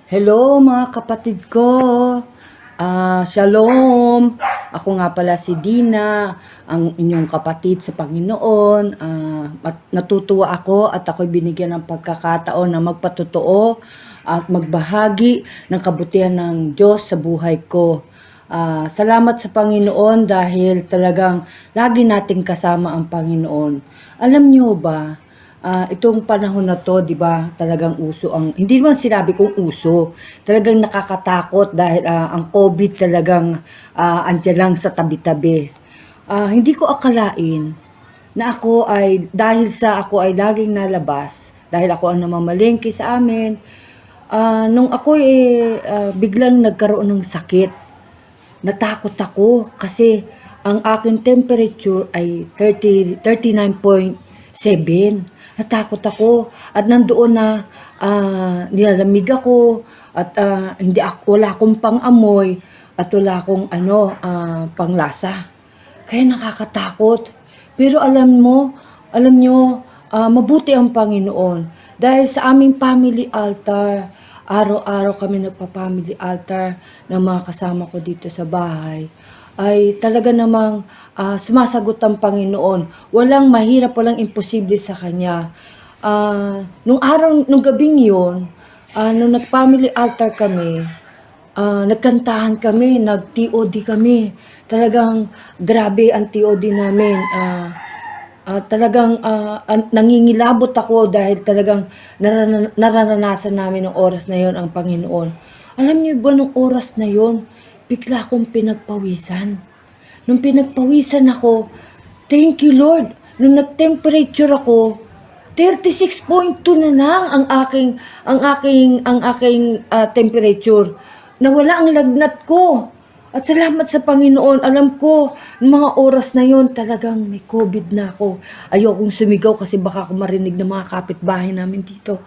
Hello mga kapatid ko. Shalom. Ako nga pala si Dina, ang inyong kapatid sa Panginoon. Natutuwa ako at ako'y binigyan ng pagkakataon na magpatotoo at magbahagi ng kabutihan ng Diyos sa buhay ko. Salamat sa Panginoon dahil talagang lagi nating kasama ang Panginoon. Alam niyo ba, itong panahon na to, 'di ba? Talagang uso ang hindi naman sinabi kong uso. Talagang nakakatakot dahil ang COVID talagang andiyan lang sa tabi-tabi. Hindi ko akalain na ako ay laging nalabas dahil ako ang namamalengke sa amin. Nung ako biglang nagkaroon ng sakit. Natakot ako kasi ang aking temperature ay 39.7. Natakot ako at nandoon na nilalamig ako at wala akong pang-amoy at wala akong panglasa. Kaya nakakatakot. Pero alam nyo, mabuti ang Panginoon. Dahil sa aming family altar, araw-araw kami nagpa-family altar ng mga kasama ko dito sa bahay, ay talaga namang sumasagot ang Panginoon. Walang mahirap, walang imposible sa Kanya. Nung gabing yun, nung nag-family altar kami, nagkantahan kami, nag-TOD kami. Talagang grabe ang TOD namin. Talagang nangingilabot ako dahil talagang nararanasan namin ng oras na yon ang Panginoon. Alam niyo ba nung oras na yon, bigla akong pinagpawisan. Nung pinagpawisan ako, thank you Lord. Nung nag-temperature ako, 36.2 na lang ang aking temperature. Nawala ang lagnat ko. At salamat sa Panginoon, alam ko, mga oras na yon talagang may COVID na ako. Ayokong sumigaw kasi baka ako marinig ng mga kapitbahay namin dito.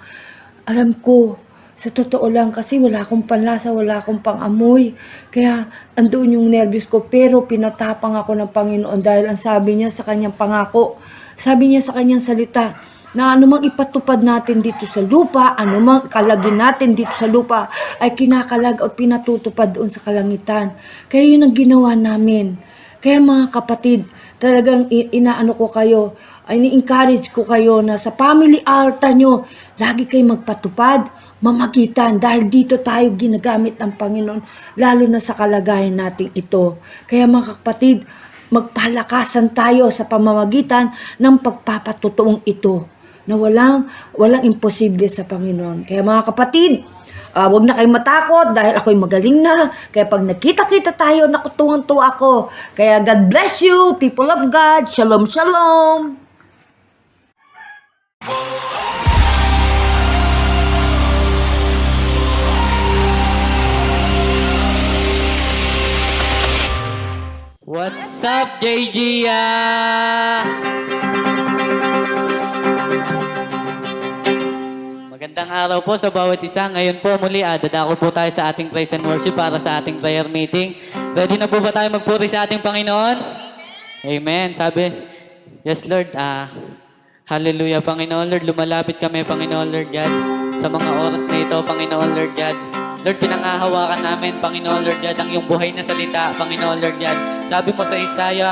Alam ko, sa totoo lang kasi wala akong panlasa, wala akong pang-amoy. Kaya andoon yung nervous ko, pero pinatapang ako ng Panginoon dahil ang sabi niya sa kanyang pangako, sabi niya sa kanyang salita, na anumang ipatupad natin dito sa lupa, anumang kalagin natin dito sa lupa, ay kinakalag at pinatutupad doon sa kalangitan. Kaya yun ang ginawa namin. Kaya mga kapatid, talagang inaano ko kayo, ini-encourage ko kayo na sa family altar nyo, lagi kayo magpatupad, mamagitan, dahil dito tayo ginagamit ng Panginoon, lalo na sa kalagayan natin ito. Kaya mga kapatid, magpalakasan tayo sa pamamagitan ng pagpapatotoong ito na walang imposible sa Panginoon. Kaya mga kapatid, huwag na kayong matakot dahil ako'y magaling na. Kaya pag nakita-kita tayo, nakutuwang-tuwa ako. Kaya God bless you, people of God. Shalom, shalom. What's up, JG? Magandang araw po sa bawat isa. Ngayon po muli, dadako po tayo sa ating praise and worship para sa ating prayer meeting. Ready na po ba tayo magpuri sa ating Panginoon? Amen. Sabi, yes Lord, hallelujah Panginoon Lord. Lumalapit kami Panginoon Lord God sa mga oras na ito Panginoon Lord God. Lord, pinangahawakan namin, Panginoon Lord God, ang iyong buhay na salita, Panginoon Lord God. Sabi mo sa Isaiah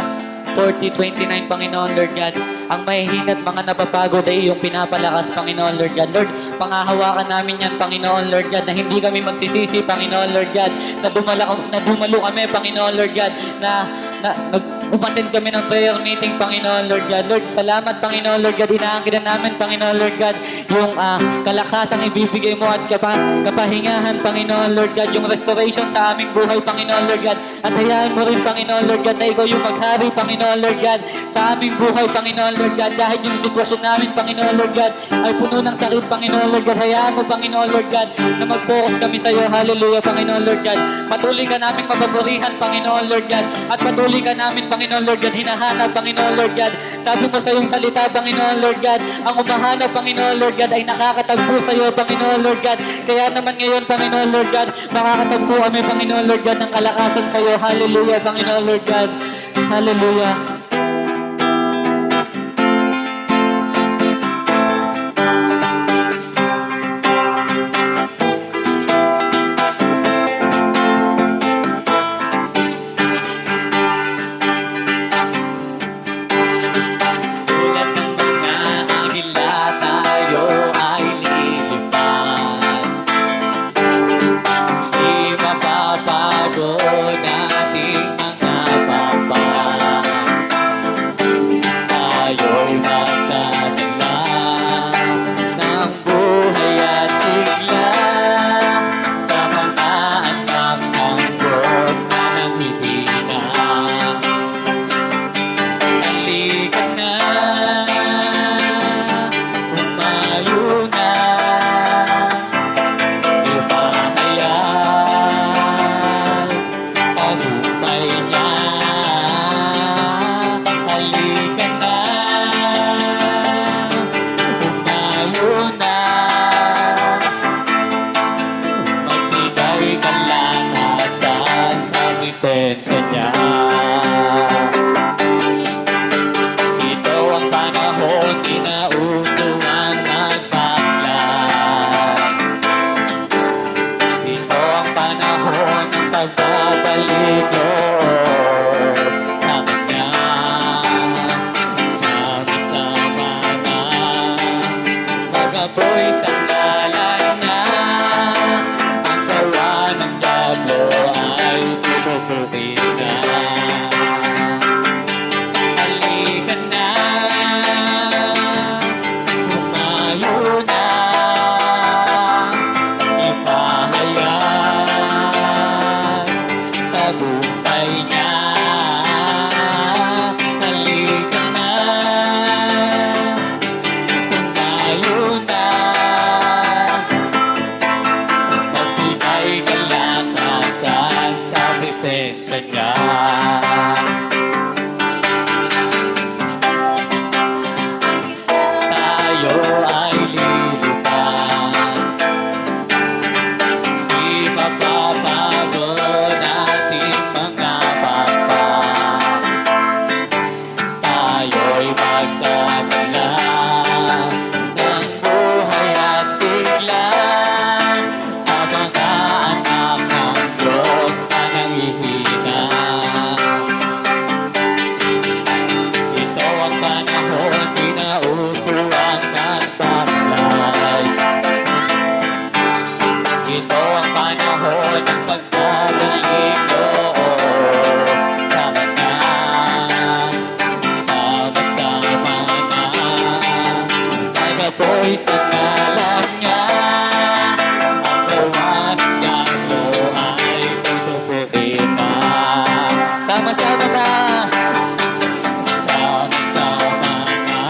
40:29, Panginoon Lord God, ang mahihina at mga napapagod ay iyong pinapalakas, Panginoon Lord God. Lord, pangahawakan namin yan, Panginoon Lord God, na hindi kami magsisisi, Panginoon Lord God, na dumalo kami, Panginoon Lord God, na umattend kami ng prayer meeting, Panginoon Lord God. Lord, salamat, Panginoon Lord God, inaangkin na namin, Panginoon Lord God, yung kalakasang ibibigay mo at kapahingahan, Panginoon Lord God, yung restoration sa aming buhay, Panginoon Lord God, at hayaan mo rin, Panginoon Lord God, na ikaw yung maghari, Panginoon Lord God, sa aming buhay, Panginoon Lord God, kahit yung sitwasyon namin, Panginoon Lord God, ay puno ng sakit, Panginoon Lord God, hayaan mo, Panginoon Lord God, na mag-focus kami sa iyo, hallelujah, Panginoon Lord God, patuloy ka namin mapapurihan, Panginoon Lord God, at patuloy ka namin, Panginoon Lord God, hinahanap, Panginoon Lord God, sabi mo sa iyong salita, Panginoon Lord God, ang umahanap, Panginoon Lord God, ay nakakatagpo sa iyo, Panginoon Lord God, kaya naman ngayon, Panginoon Lord God, makakatagpo kami, Panginoon Lord God, ng kalakasan sa iyo, hallelujah, Panginoon Lord God, hallelujah. presensya niya. Ito ang panahon, kinauso ang magpaslan. Ito ang panahon ng pagbabalik loob sa Kanya. Sama-sama na mag-apoy sa ngalan niya. Ang gawa ng diablo ay tutupukin na. Halika na, humayo na, ipahayag tagumpay niya. Halika na, humayo na, magbigay kalakasan sa presensya niya. Tayo ay lilipad, di mapapago nating mga pakpak. Tayo'y magdadala ng buhay at sigla sa mga anak ng Diyos na nanghihina. Ito ang panahon, kinauso ang nagpaslay. Ito ang panahon ng pagbabalik loob sa Kanya. Sama-sama na mag-apoy sa ngalan niya. Ang gawa ng diablo ay tutupukin na. Sama-sama na, sama-sama na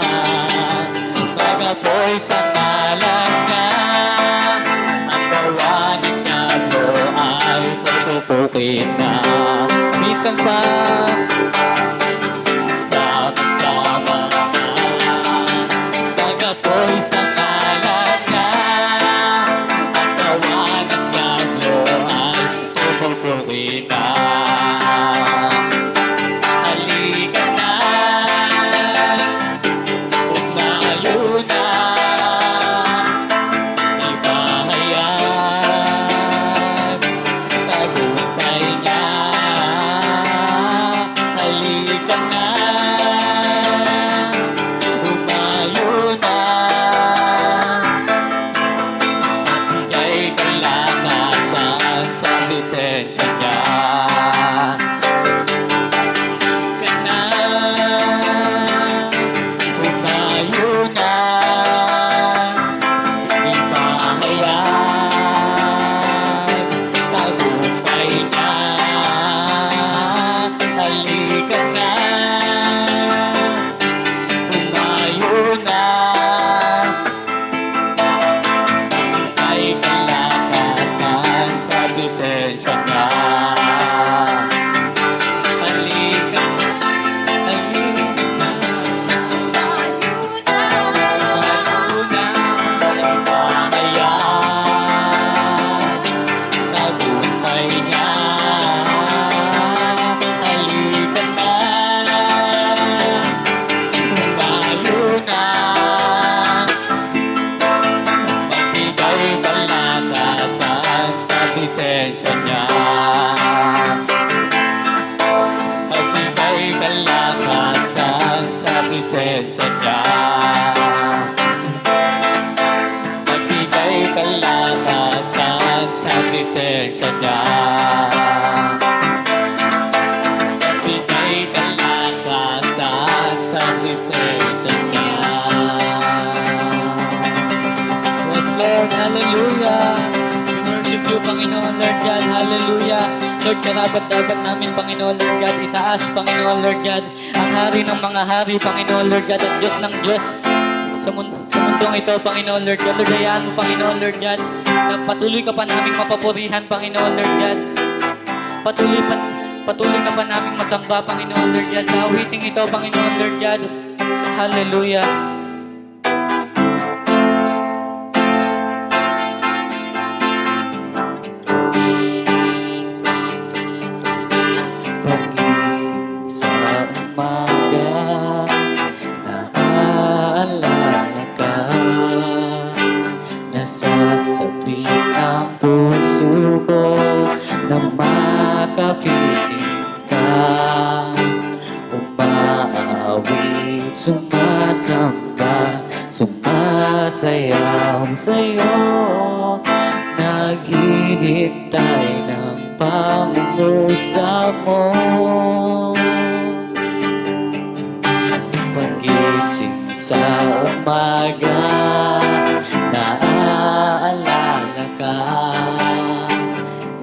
mag-apoy sa ngalan niya. Ang gawa ng diablo ay tutupukin na. Minsan pa, sama-sama na mag-apoy sa ngalan niya. Ang gawa ng diablo ay tutupukin na. Halika na, humayo na, ipahayag tagumpay niya. Halika na, humayo na, magbigay kalakasan sa presensya niya. Ka na, humayo na, ipahayag tagumpay niya. Halika na, humayo na, magbigay kalakasan sa presensya niya. Halika na, halika na, humayo na, ipahayag tagumpay niya. Halika na, humayo na, magbigay kalakasan sa presensya niya. Magbigay kalakasan sa presensya niya. Magbigay kalakasan sa presensya niya. Magbigay kalakasan sa presensya niya. Yes, Lord, hallelujah. We worship you, Panginoon, Lord God, hallelujah. Lord, karapat-dapat namin, Panginoon, Lord God, itaas, Panginoon, Lord God, ang hari ng mga hari, Panginoon, Lord God, at Diyos ng Diyos. Sa mundong ito, Panginoon, Lord God, Lord, hayaan mo, Panginoon, Lord God, na patuloy ka pa naming mapapurihan, Panginoon, Lord God. Patuloy ka pa naming masamba, Panginoon, Lord God, sa awiting ito, Panginoon, Lord God. Hallelujah. puso ko na makapiling ka. Umaawit, sumasamba, sumasayaw sa'yo. Naghihintay ng pangusap mo. Pagising sa umaga, naaalala ka.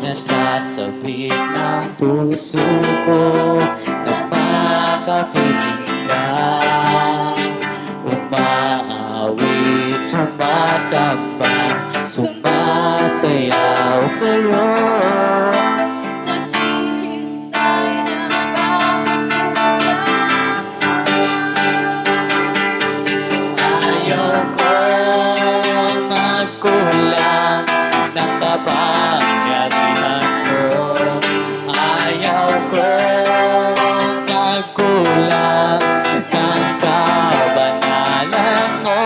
Nasasabik ng puso ko na makapiling ka. Umaawit, sumasamba, sumasayaw sa'yo. Naghihintay ng pangusap Ayoko magkulang ng kapangyarihan mo. Ayaw ko magkulang ng kabanalan mo.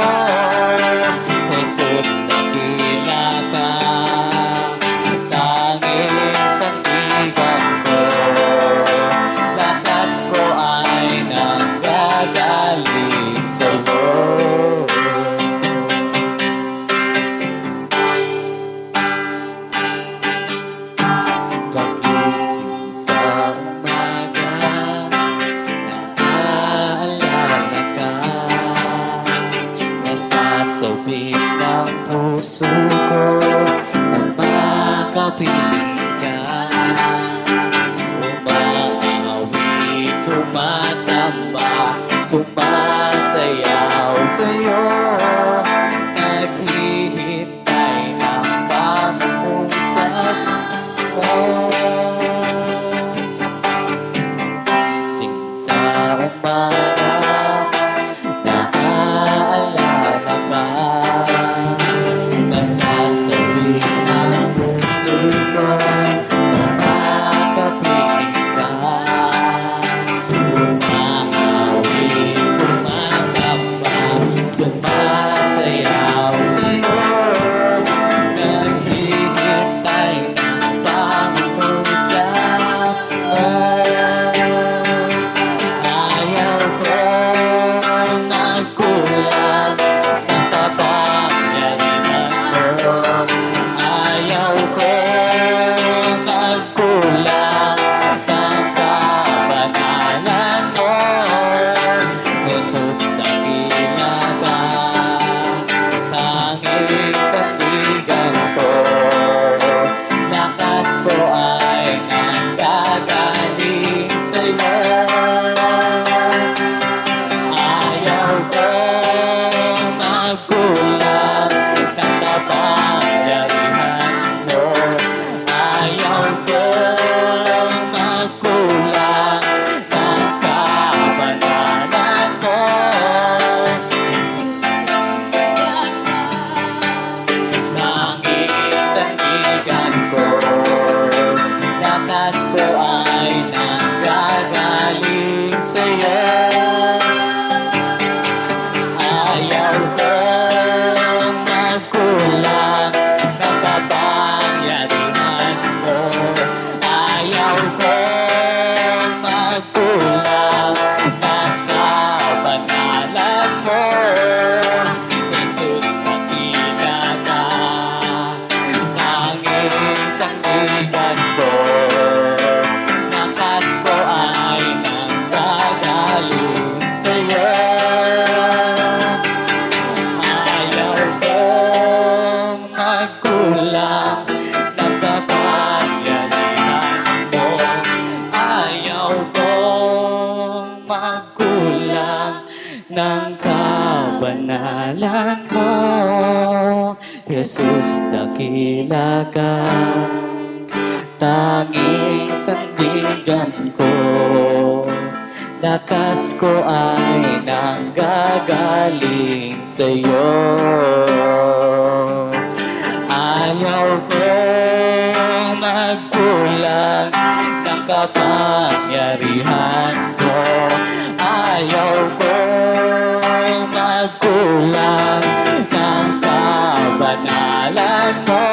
Jesus, dakila ka, tanging sandigan ko. Lakas ko ay nanggagaling sa'yo. Pagising sa umaga, naaalala ka. Nasasabik ng puso ko na makapiling ka. Umaawit, sumasamba, sumasayaw sa'yo. Naghihintay ng pangusap mo. Sing sa umaga, naaalala ka. Nasasabik ng puso ko na makapiling ka. Umaawit, sumasamba, sumasayaw sa'yo. Naghihintay ng pangusap mo. Ayaw ko magkulang ng kapangyarihan mo. Ayaw ko magkulang ng kabanalan mo. Jesus, dakila ka, tanging sandigan ko. Lakas ko ay nanggagaling sa'yo. Ayaw ko magkulang ng kapangyarihan mo. Ayaw ko magkulang ng kabanalan mo. Nanging sandigan ko, lakas ko ay nanggagaling sa'yo. Ayaw ko magkulang ng kapangyarihan mo. Ayaw ko magkulang ng kabanalan mo. Jesus, dakila ka, tanging sandigan ko. Lakas ko ay nanggagaling sa'yo. Ayaw ko magkulang ng kapangyarihan mo. Ayaw ko magkulang ng kabanalan mo. Jesus, dakila ka, tanging sandigan ko. Lakas ko ay nanggagaling sa'yo. Ayaw ko magkulang ng kapangyarihan ko. Ayaw ko magkulang ng kabanalan mo.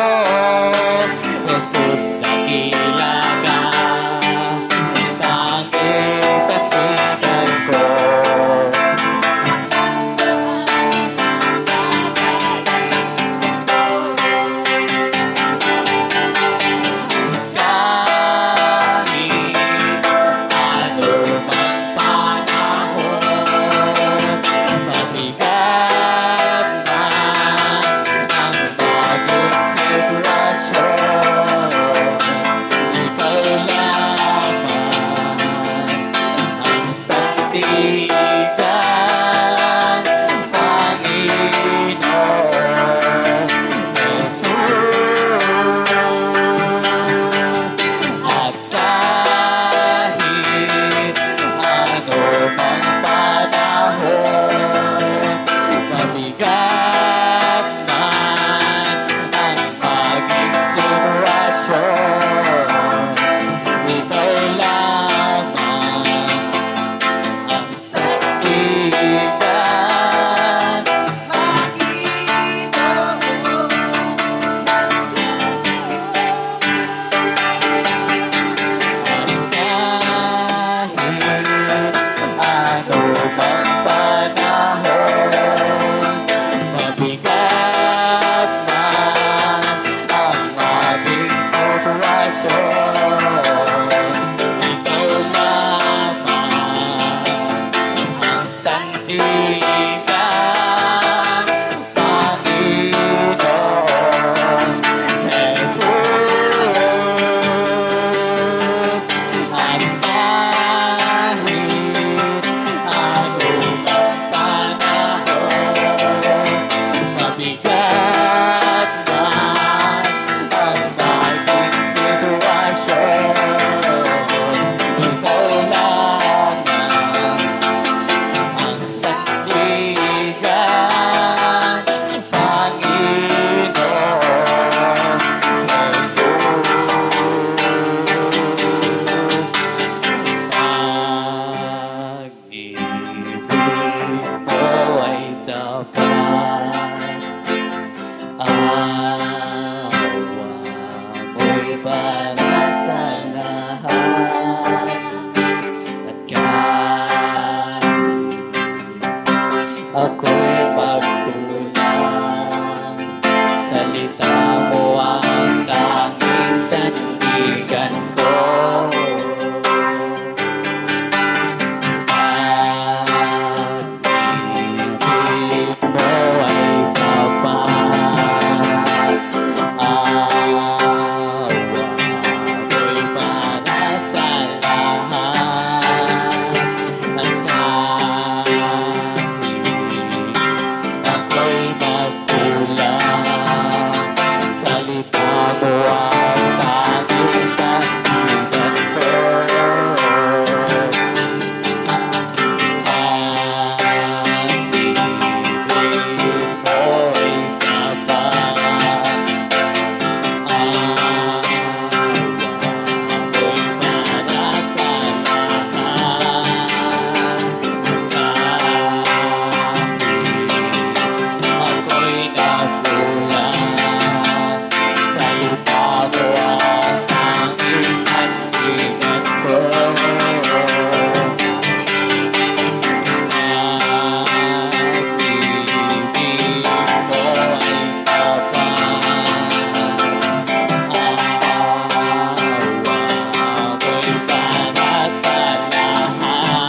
sapat. Awa mo'y para sa lahat. At kahit ako'y magkulang, salita mo ang tanging sandigan ko. Pag-ibig mo ay sapat. Awa mo'y para sa lahat. At kahit ako'y magkulang, salita mo ang tanging sandigan ko. Pag-ibig mo'y sapat. Awa mo'y para sa lahat. Ako'y nakulang, salita mo ang tanging sandigan ko. Pag-ibig mo ay sapat. Awa mo'y para sa lahat.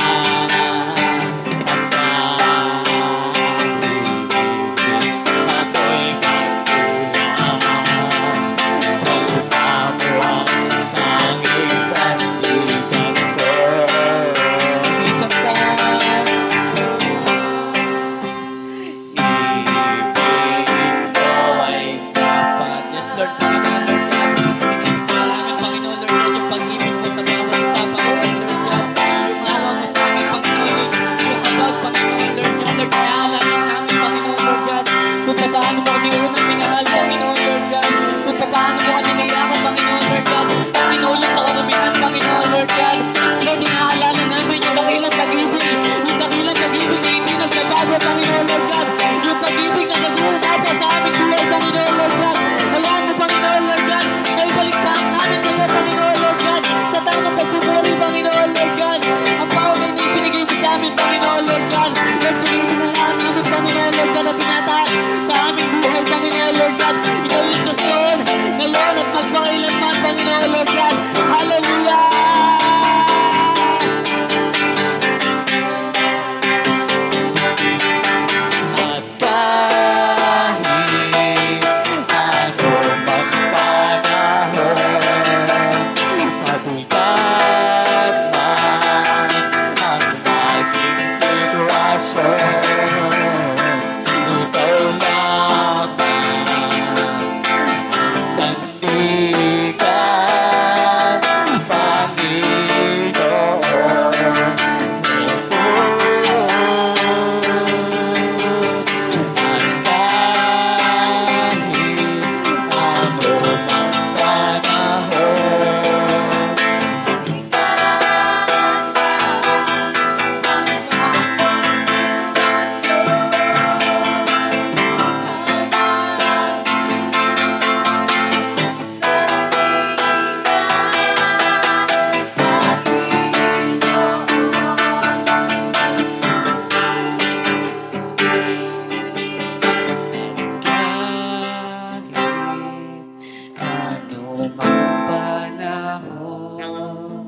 At ako'y magkulang, salita mo ang tanging sandigan ko. Isang ibig mo ay sapat. Yes, Lord, Panginoon, Lord God. Aming Panginoon, Lord God, yung pag-ibig mo sa bawat isa, Panginoon, Lord God. Ang awa mo sa aming Panginoon, yung abag, Panginoon, Lord God. Lord, naalala namin, Panginoon, Lord God, kung paano mo kami unang minahal, Panginoon, Lord God. Kung paano mo kami naiyakan, Panginoon, Lord God. Ang pinulong sa karamihan, Panginoon, Lord God. Lord, inaalala namin yung dakilang pag-ibig, yung dakilang pag-ibig na hindi nagbabago, Panginoon, Lord God. Yung pag-ibig na nag-uumapa sa aming buhay, Panginoon, Lord God. Hayaan mo, Panginoon, Lord God, na ibalik sa namin sa iyo, Panginoon, Lord God, sa tamang pagpupuri, Panginoon, Lord God. Ang power na pinigay mo sa amin, Panginoon, Lord God. Lord, pinagpinalaan namin, Panginoon, Lord God, at tinataas sa aming buhay, Panginoon, Lord God. Ikaw yung Diyos noon, ngayon, at magpakailanman, Panginoon, Lord God. Hallelujah! At kahit ano mang panahon, mabigat man ang naging sitwasyon, ikaw lamang ang sandigan, Panginoon Jesus. At kahit ano mang panahon, ano mang panahon,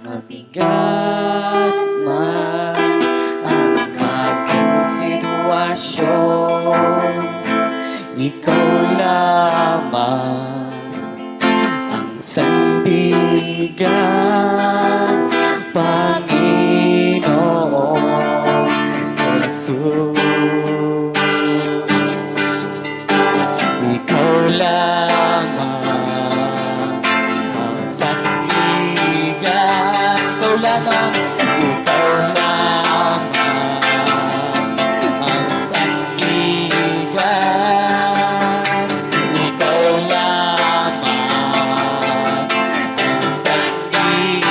mabigat man ang naging sitwasyon, ikaw lamang ang sandigan, Panginoon Jesus. Ikaw lamang ang sandigan, ikaw lamang, ikaw lamang ang sandigan, ikaw lamang ang sandigan,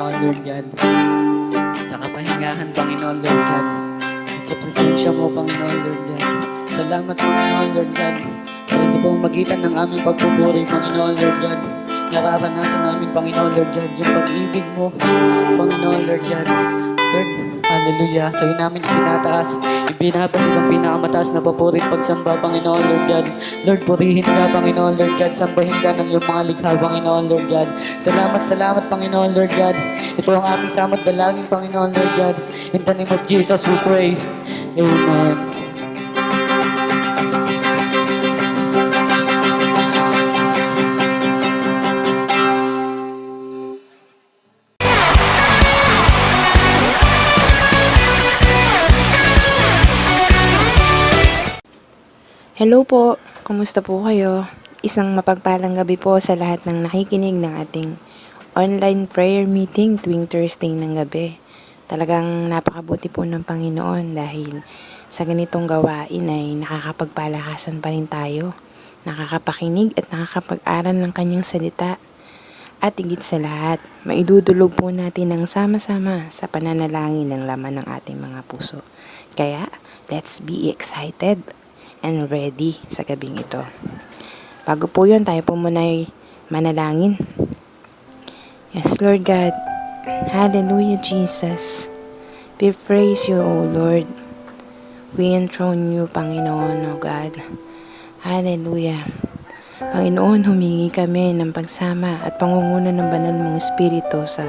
Panginoon Lord God. Sa kapahingahan, Panginoon Lord God. At sa presensya mo, Panginoon Lord God. Salamat, Panginoon Lord God. Dahil sa pamamagitan ng aming pagpupuri, Panginoon Lord God. Nararanasan namin, Panginoon Lord God, yung pag-ibig mo, Panginoon Lord God. Lord, hallelujah. Sa'yo namin itinataas, ibinabalik ang pinakamataas na papuri at pagsamba, Panginoon Lord God. Lord, purihin ka, Panginoon Lord God. Sambahin ka ng iyong mga likha, Panginoon Lord God. Salamat, salamat, Panginoon Lord God. Ito ang aming samot dalangin, Panginoon Lord God. In the name of Jesus, we pray. Amen. Hello po, kumusta po kayo? Isang mapagpalang gabi po sa lahat ng nakikinig ng ating online prayer meeting tuwing Thursday ng gabi. Talagang napakabuti po ng Panginoon dahil sa ganitong gawain ay nakakapagpalakasan pa rin tayo, nakakapakinig at nakakapag-aral ng kanyang salita. At higit sa lahat, maidudulog po natin ng sama-sama sa pananalangin ng laman ng ating mga puso. Kaya, let's be excited and ready sa gabing ito. Bago po yun, tayo po muna ay manalangin. Yes, Lord God. Hallelujah, Jesus. We praise you, O Lord. We enthrone you, Panginoon, O God. Hallelujah. Panginoon, humingi kami ng pagsama at pangunguna ng banal mong Espiritu sa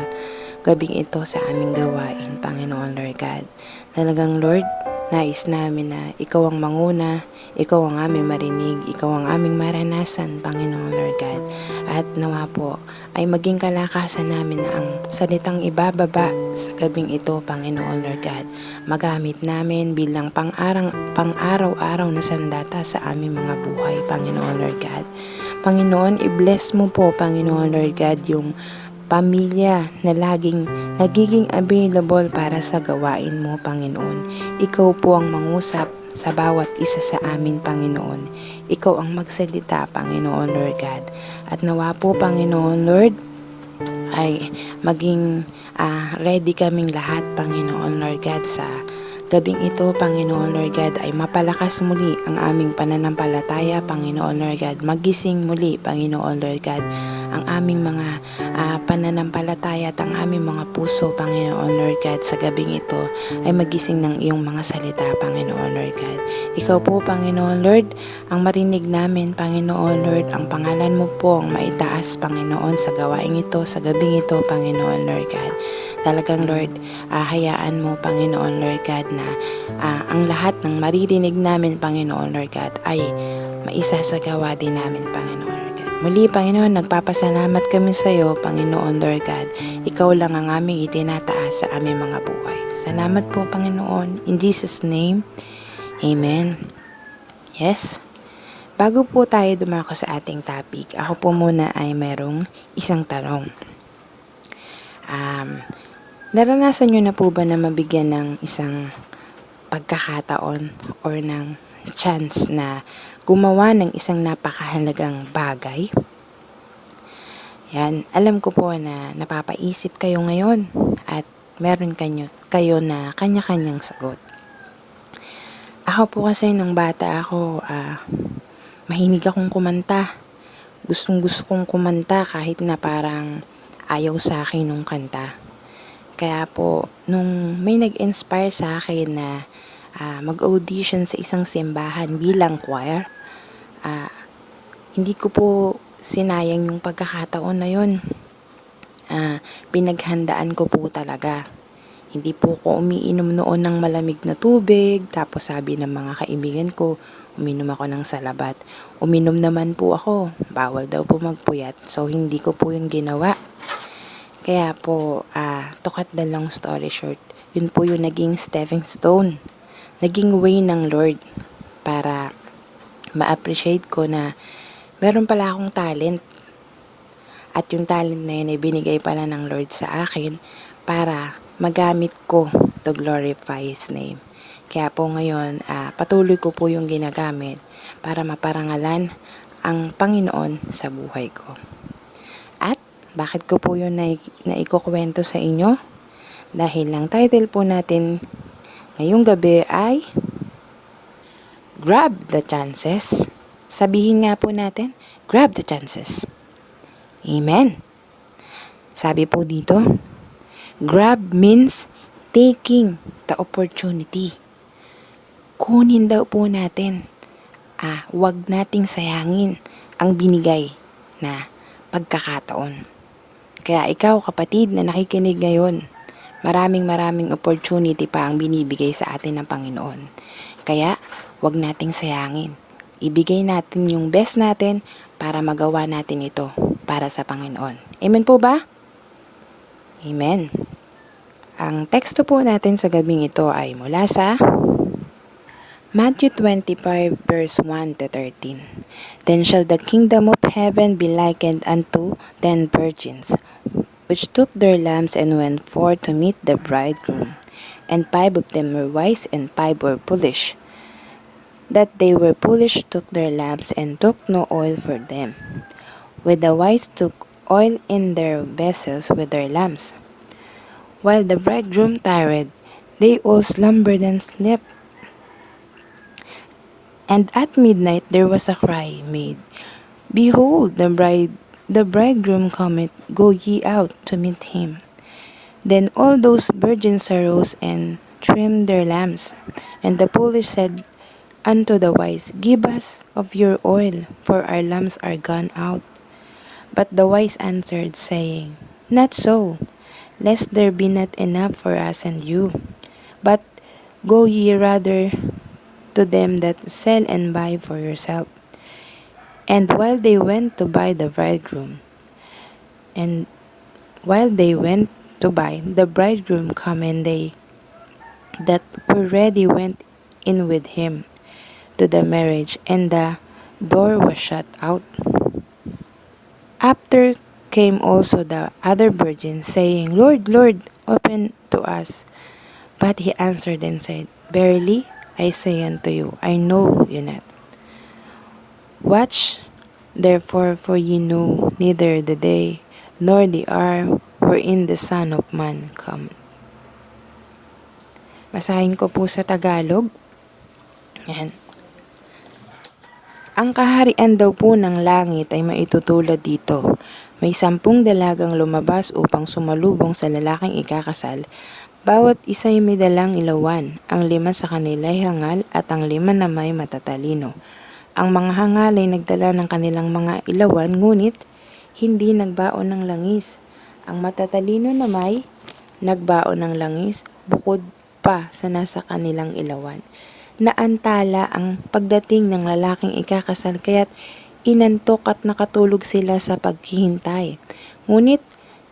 gabing ito sa aming gawain, Panginoon, Lord God. Talagang, Lord, nais namin na ikaw ang manguna, ikaw ang aming marinig, ikaw ang aming maranasan, Panginoon Lord God. At nawa po ay maging kalakasan namin na ang salitang ibababa sa gabing ito, Panginoon Lord God. Magamit namin bilang pang-araw-araw na sandata sa aming mga buhay, Panginoon Lord God. Panginoon, i-bless mo po, Panginoon Lord God, yung pamilya na nagiging available para sa gawain mo, Panginoon. Ikaw po ang mangusap sa bawat isa sa amin, Panginoon. Ikaw ang magsalita, Panginoon Lord God. At nawa po, Panginoon Lord, ay maging ready kaming lahat, Panginoon Lord God, sa gabing ito, Panginoon Lord God, ay mapalakas muli ang aming pananampalataya, Panginoon Lord God. Magising muli, Panginoon Lord God, ang aming mga pananampalataya at ang aming mga puso, Panginoon Lord God, sa gabing ito ay magising ng iyong mga salita, Panginoon Lord God. Ikaw po, Panginoon Lord, ang marinig namin, Panginoon Lord, ang pangalan mo po ang maitaas, Panginoon, sa gawaing ito, sa gabing ito, Panginoon Lord God. Talagang Lord, hayaan mo, Panginoon Lord God, na ang lahat ng maririnig namin, Panginoon Lord God, ay maisasagawa din namin, Panginoon Lord God. Muli, Panginoon, nagpapasalamat kami sa iyo, Panginoon Lord God. Ikaw lang ang aming itinataas sa aming mga buhay. Salamat po, Panginoon. In Jesus' name, Amen. Yes. Bago po tayo dumako sa ating topic, ako po muna ay merong isang tanong. Naranasan nyo na po ba na mabigyan ng isang pagkakataon or ng chance na gumawa ng isang napakahalagang bagay? Yan, alam ko po na napapaisip kayo ngayon at meron kayo na kanya-kanyang sagot. Ako po kasi nung bata ako, mahilig akong kumanta. Gustong-gusto kong kumanta kahit na parang ayaw sa akin nung kanta. Kaya po, nung may nag-inspire sa akin na mag-audition sa isang simbahan bilang choir, hindi ko po sinayang yung pagkakataon na yun. Pinaghandaan ko po talaga. Hindi po ko umiinom noon ng malamig na tubig, tapos sabi ng mga kaibigan ko, uminom ako ng salabat. Uminom naman po ako, bawal daw po magpuyat, so hindi ko po yung ginawa. Kaya po, to cut the long story short, yun po yung naging stepping stone. Naging way ng Lord para ma-appreciate ko na meron pala akong talent. At yung talent na yun ay binigay pala ng Lord sa akin para magamit ko to glorify His name. Kaya po ngayon, patuloy ko po yung ginagamit para maparangalan ang Panginoon sa buhay ko. At Bakit ko po yun naikukwento sa inyo? Dahil ang title po natin ngayong gabi ay Grab the Chances. Sabihin nga po natin, grab the chances. Amen. Sabi po dito, grab means taking the opportunity. Kunin daw po natin. Huwag nating sayangin ang binigay na pagkakataon. Kaya ikaw kapatid na nakikinig ngayon, maraming opportunity pa ang binibigay sa atin ng Panginoon. Kaya huwag nating sayangin. Ibigay natin yung best natin para magawa natin ito para sa Panginoon. Amen po ba? Amen. Ang teksto po natin sa gabing ito ay mula sa Matthew 25 verse 1 to 13. Then shall the kingdom of heaven be likened unto 10 virgins, which took their lamps and went forth to meet the bridegroom. And 5 of them were wise, and 5 were foolish. That they were foolish took their lamps, and took no oil for them. With the wise took oil in their vessels with their lamps. While the bridegroom tarried, they all slumbered and slept. And at midnight there was a cry made, Behold, the bridegroom cometh, go ye out to meet him. Then all those virgins arose and trimmed their lamps. And the foolish said unto the wise, Give us of your oil, for our lamps are gone out. But the wise answered, saying, Not so, lest there be not enough for us and you. But go ye rather to them that sell and buy for yourself. And while they went to buy, the bridegroom come, and they that were ready went in with him to the marriage, and the door was shut out. After came also the other virgins, saying, Lord, Lord, open to us. But he answered and said, Verily I say unto you, I know you not. Watch therefore, for ye know neither the day nor the hour wherein the Son of Man cometh. Basahin ko po sa Tagalog. Yan. Ang kaharian daw po ng langit ay maitutulad dito. May 10 dalagang lumabas upang sumalubong sa lalaking ikakasal. Bawat isa'y may dalang ilawan, ang 5 sa kanila ay hangal at ang 5 na may matatalino. Ang mga hangal ay nagdala ng kanilang mga ilawan, ngunit hindi nagbaon ng langis. Ang matatalino na may nagbaon ng langis, bukod pa sa nasa kanilang ilawan. Naantala ang pagdating ng lalaking ikakasal, kaya't inantok at nakatulog sila sa paghihintay. Ngunit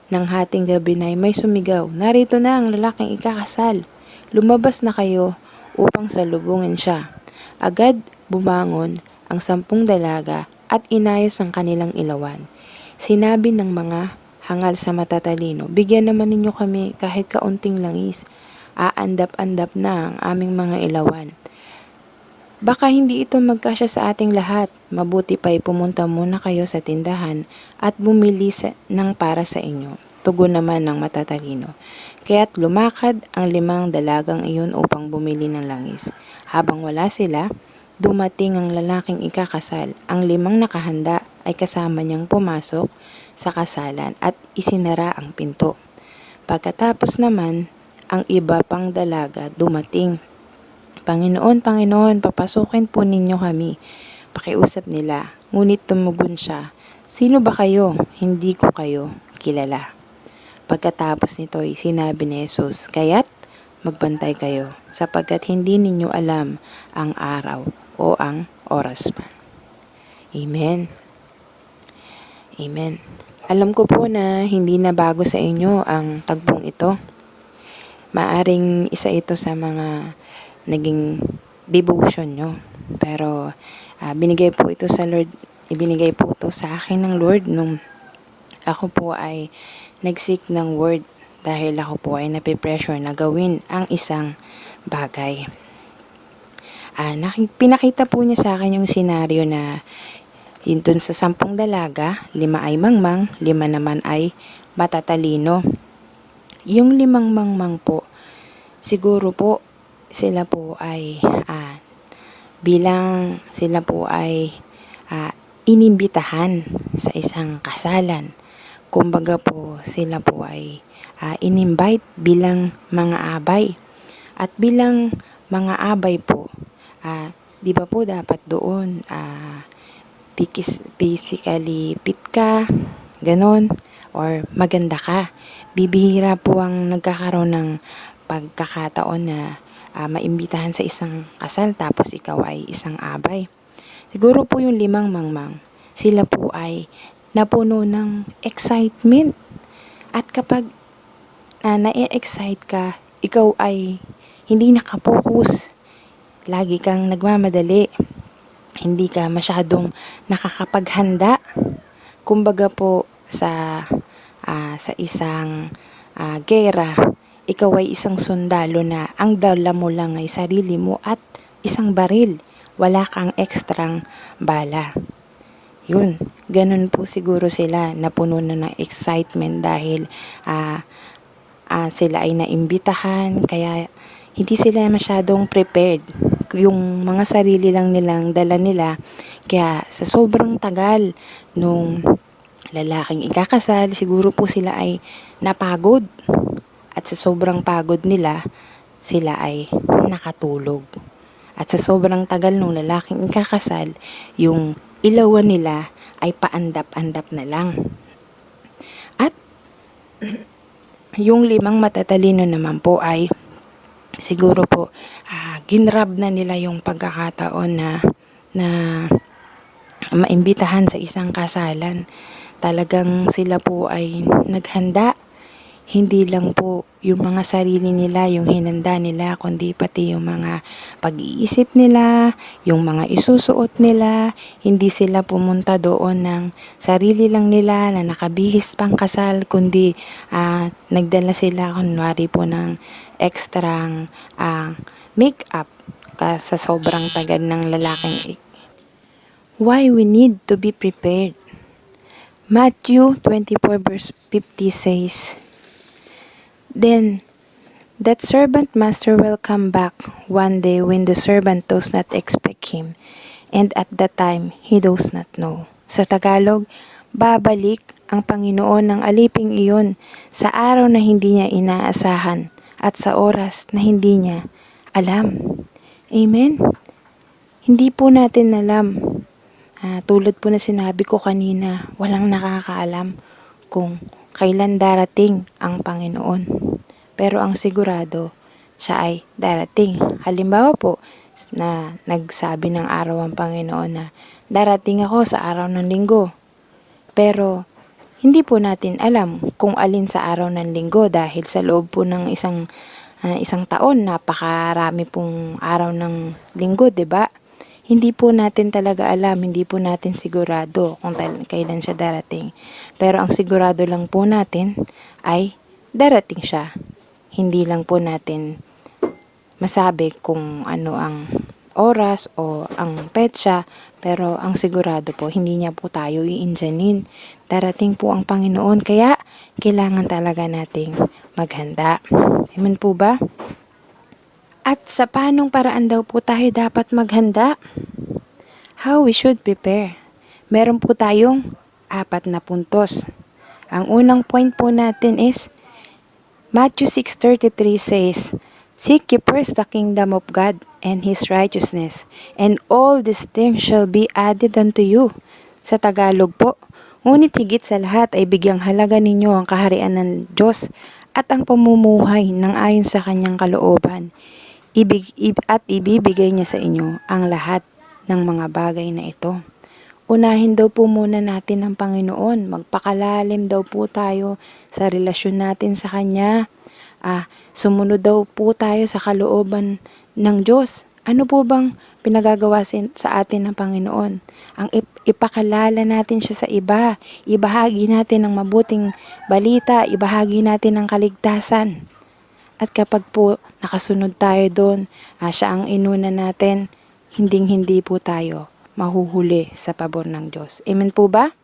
nang hating gabi na may sumigaw, Narito na ang lalaking ikakasal. Lumabas na kayo upang salubungin siya. Agad bumangon ang 10 dalaga at inayos ang kanilang ilawan. Sinabi ng mga hangal sa matatalino, Bigyan naman ninyo kami kahit kaunting langis. Aandap-andap na ang aming mga ilawan. Baka hindi ito magkasya sa ating lahat. Mabuti pa'y pumunta muna kayo sa tindahan at bumili ng para sa inyo. Tugon naman ng matatalino. Kaya't lumakad ang 5 dalagang iyon upang bumili ng langis. Habang wala sila, dumating ang lalaking ikakasal. Ang 5 nakahanda ay kasama niyang pumasok sa kasalan at isinara ang pinto. Pagkatapos naman, ang iba pang dalaga dumating. Panginoon, Panginoon, papasukin po ninyo kami. Pakiusap nila, ngunit tumugon siya, Sino ba kayo? Hindi ko kayo kilala. Pagkatapos nito'y sinabi ni Jesus, Kaya't magbantay kayo, sapagkat hindi ninyo alam ang araw o ang oras man. Amen. Amen. Alam ko po na hindi na bago sa inyo ang tagpong ito. Maaring isa ito sa mga naging devotion nyo. Pero binigay po ito ibinigay po ito sa akin ng Lord nung ako po ay nag-seek ng word dahil ako po ay napipressure na gawin ang isang bagay. Pinakita po niya sa akin yung senaryo na Yun dun sa 10 dalaga, 5 ay mangmang, 5 naman ay matatalino. Yung 5 mangmang po, siguro po sila po ay bilang sila po ay inimbitahan sa isang kasalan. Kumbaga po sila po ay in-invite bilang mga abay. At bilang mga abay po, di ba po dapat doon physically fit ka, ganon, or maganda ka. Bibihira po ang nagkakaroon ng pagkakataon na maimbitahan sa isang kasal tapos ikaw ay isang abay. Siguro po yung 5 mangmang, sila po ay napuno ng excitement. At kapag na-excite ka, ikaw ay hindi nakapokus. Lagi kang nagmamadali. Hindi ka masyadong nakakapaghanda. Kumbaga po sa isang gera, ikaw ay isang sundalo na ang dala mo lang ay sarili mo at isang baril. Wala kang ekstrang bala. Yun, ganun po siguro sila, napuno na ng excitement dahil sila ay naimbitahan, kaya hindi sila masyadong prepared. Yung mga sarili lang nilang dala nila, kaya sa sobrang tagal nung lalaking ikakasal, siguro po sila ay napagod. At sa sobrang pagod nila, sila ay nakatulog. At sa sobrang tagal nung lalaking ikakasal, yung ilawan nila ay paandap-andap na lang. At yung 5 matatalino naman po ay siguro po ginrab na nila yung pagkakataon na maimbitahan sa isang kasalan. Talagang sila po ay naghanda. Hindi lang po yung mga sarili nila yung hinanda nila, kundi pati yung mga pag-iisip nila, yung mga isusuot nila. Hindi sila pumunta doon ng sarili lang nila na nakabihis pang kasal, kundi nagdala sila kunwari po ng ekstrang make-up sa sobrang tagal ng lalaking. Why we need to be prepared? Matthew 24 verse 50 says, "Then that servant master will come back one day when the servant does not expect him, and at that time he does not know." Sa Tagalog, babalik ang Panginoon ng aliping iyon sa araw na hindi niya inaasahan at sa oras na hindi niya alam. Amen? Hindi po natin alam. Tulad po na sinabi ko kanina, walang nakakaalam kung kailan darating ang Panginoon. Pero ang sigurado, siya ay darating. Halimbawa po, na nagsabi ng araw ang Panginoon na darating ako sa araw ng linggo. Pero hindi po natin alam kung alin sa araw ng linggo dahil sa loob po ng isang taon, napakarami pong araw ng linggo, 'di ba? Hindi po natin talaga alam, hindi po natin sigurado kung kailan siya darating. Pero ang sigurado lang po natin ay darating siya. Hindi lang po natin masabi kung ano ang oras o ang petsa, pero ang sigurado po, hindi niya po tayo iinjanin. Darating po ang Panginoon, kaya kailangan talaga nating maghanda. Amen po ba? At sa paanong paraan daw po tayo dapat maghanda? How we should prepare. Meron po tayong 4 na puntos. Ang unang point po natin is Matthew 6:33 says, "Seek ye first the kingdom of God and His righteousness, and all these things shall be added unto you." Sa Tagalog po, ngunit higit sa lahat ay bigyang halaga ninyo ang kaharian ng Diyos at ang pamumuhay ng ayon sa kanyang kalooban. At ibibigay niya sa inyo ang lahat ng mga bagay na ito. Unahin daw po muna natin ang Panginoon. Magpakalalim daw po tayo sa relasyon natin sa Kanya. Sumunod daw po tayo sa kalooban ng Diyos. Ano po bang pinagagawa sa atin ng Panginoon? Ang ipakalala natin siya sa iba. Ibahagi natin ang mabuting balita. Ibahagi natin ang kaligtasan. At kapag po nakasunod tayo doon, siya ang inuna natin, hinding-hindi po tayo mahuhuli sa pabor ng Diyos. Amen po ba?